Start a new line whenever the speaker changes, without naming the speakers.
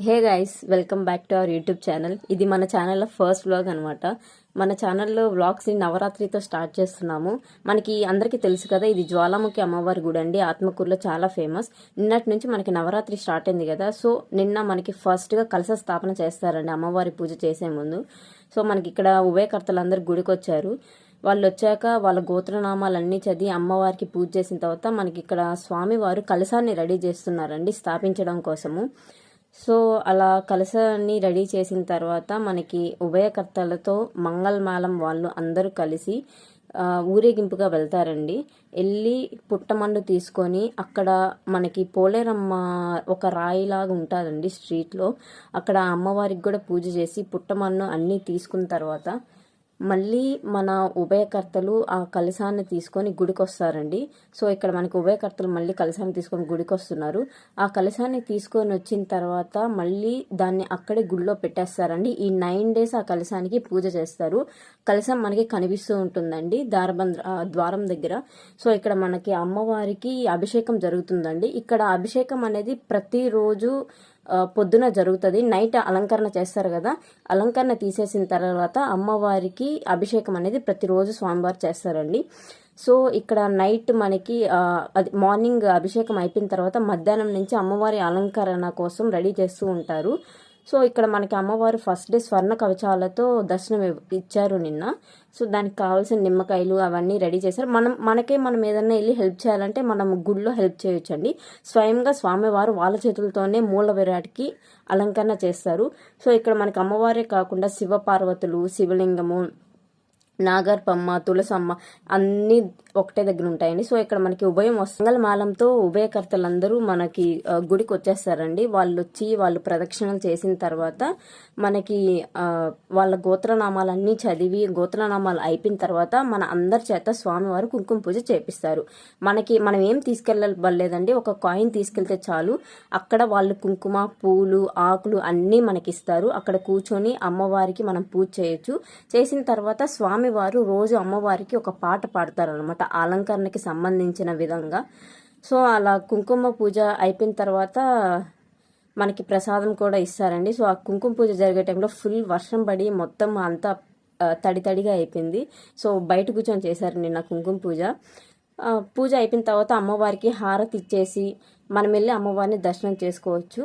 Hey guys, welcome back to our YouTube channel. ఇది మన ఛానల్లో ఫస్ట్ వ్లాగ్ అనమాట. మన ఛానల్లో వ్లాగ్స్ని నవరాత్రితో స్టార్ట్ చేస్తున్నాము. మనకి అందరికీ తెలుసు కదా, ఇది జ్వాలాముఖి అమ్మవారి గుడి అండి, ఆత్మకూరులో చాలా ఫేమస్. నిన్నటి నుంచి మనకి నవరాత్రి స్టార్ట్ అయింది కదా, సో నిన్న మనకి ఫస్ట్గా కలశ స్థాపన చేస్తారండి అమ్మవారి పూజ చేసే ముందు. సో మనకి ఇక్కడ ఉభయకర్తలందరూ గుడికి వచ్చారు. వాళ్ళు వచ్చాక వాళ్ళ గోత్రనామాలన్నీ చదివి అమ్మవారికి పూజ చేసిన తర్వాత మనకి ఇక్కడ స్వామివారు కలశాన్ని రెడీ చేస్తున్నారండి స్థాపించడం కోసము. సో అలా కలశాన్ని రెడీ చేసిన తర్వాత మనకి ఉభయకర్తలతో మంగళమాలం వాళ్ళు అందరూ కలిసి ఊరేగింపుగా వెళ్తారండి. వెళ్ళి పుట్టమండు తీసుకొని అక్కడ మనకి పోలేరమ్మ ఒక రాయిలాగా ఉంటుందండి స్ట్రీట్లో, అక్కడ అమ్మవారికి కూడా పూజ చేసి పుట్టమన్ను అన్నీ తీసుకున్న తర్వాత మళ్ళీ మన ఉభయకర్తలు ఆ కలశాన్ని తీసుకొని గుడికి వస్తారండి. సో ఇక్కడ మనకి ఉభయకర్తలు మళ్ళీ కలశాన్ని తీసుకొని గుడికి వస్తున్నారు. ఆ కలశాన్ని తీసుకొని వచ్చిన తర్వాత మళ్ళీ దాన్ని అక్కడే గుడిలో పెట్టేస్తారండి. ఈ 9 days ఆ కలశానికి పూజ చేస్తారు. కలశం మనకి కనిపిస్తూ ఉంటుందండి ద్వారం దగ్గర. సో ఇక్కడ మనకి అమ్మవారికి అభిషేకం జరుగుతుందండి. ఇక్కడ అభిషేకం అనేది ప్రతిరోజు పొద్దున జరుగుతుంది. నైట్ అలంకరణ చేస్తారు కదా, అలంకరణ తీసేసిన తర్వాత అమ్మవారికి అభిషేకం అనేది ప్రతిరోజు స్వామివారు చేస్తారండి. సో ఇక్కడ నైట్ మనకి అది మార్నింగ్ అభిషేకం అయిపోయిన తర్వాత మధ్యాహ్నం నుంచి అమ్మవారి అలంకరణ కోసం రెడీ చేస్తూ ఉంటారు. సో ఇక్కడ మనకి అమ్మవారు ఫస్ట్ డే స్వర్ణ కవచాలతో దర్శనం ఇచ్చారు నిన్న. సో దానికి కావాల్సిన నిమ్మకాయలు అవన్నీ రెడీ చేశారు. మనం ఏదైనా వెళ్ళి హెల్ప్ చేయాలంటే మనం గుడిలో హెల్ప్ చేయొచ్చండి. స్వయంగా స్వామివారు వాళ్ళ చేతులతోనే మూల విరాట్కి అలంకరణ చేస్తారు. సో ఇక్కడ మనకి అమ్మవారే కాకుండా శివపార్వతులు, శివలింగము, నాగర్పమ్మ, తులసమ్మ అన్నీ ఒకటే దగ్గర ఉంటాయండి. సో ఇక్కడ మనకి ఉభయం మంగళమాలంతో ఉభయకర్తలందరూ మనకి గుడికి వచ్చేస్తారండి. వాళ్ళు ప్రదక్షిణలు చేసిన తర్వాత మనకి వాళ్ళ గోత్రనామాలన్నీ చదివి గోత్రనామాలు అయిపోయిన తర్వాత మన అందరి చేత స్వామివారు కుంకుమ పూజ చేపిస్తారు. మనం ఏం తీసుకెళ్ళలేదండి, ఒక కాయిన్ తీసుకెళ్తే చాలు. అక్కడ వాళ్ళు కుంకుమ, పూలు, ఆకులు అన్నీ మనకి ఇస్తారు. అక్కడ కూర్చొని అమ్మవారికి మనం పూజ చేయొచ్చు. చేసిన తర్వాత స్వామివారు రోజు అమ్మవారికి ఒక పాట పాడతారు అనమాట, అలంకరణకి సంబంధించిన విధంగా. సో అలా కుంకుమ పూజ అయిపోయిన తర్వాత మనకి ప్రసాదం కూడా ఇస్తారండి. సో ఆ కుంకుమ పూజ జరిగే టైంలో ఫుల్ వర్షం పడి మొత్తం అంతా తడిగా అయిపోయింది. సో బయట కూర్చొని చేశారు నిన్న కుంకుమ పూజ. పూజ అయిపోయిన తర్వాత అమ్మవారికి హారతి ఇచ్చేసి మనం వెళ్ళి అమ్మవారిని దర్శనం చేసుకోవచ్చు.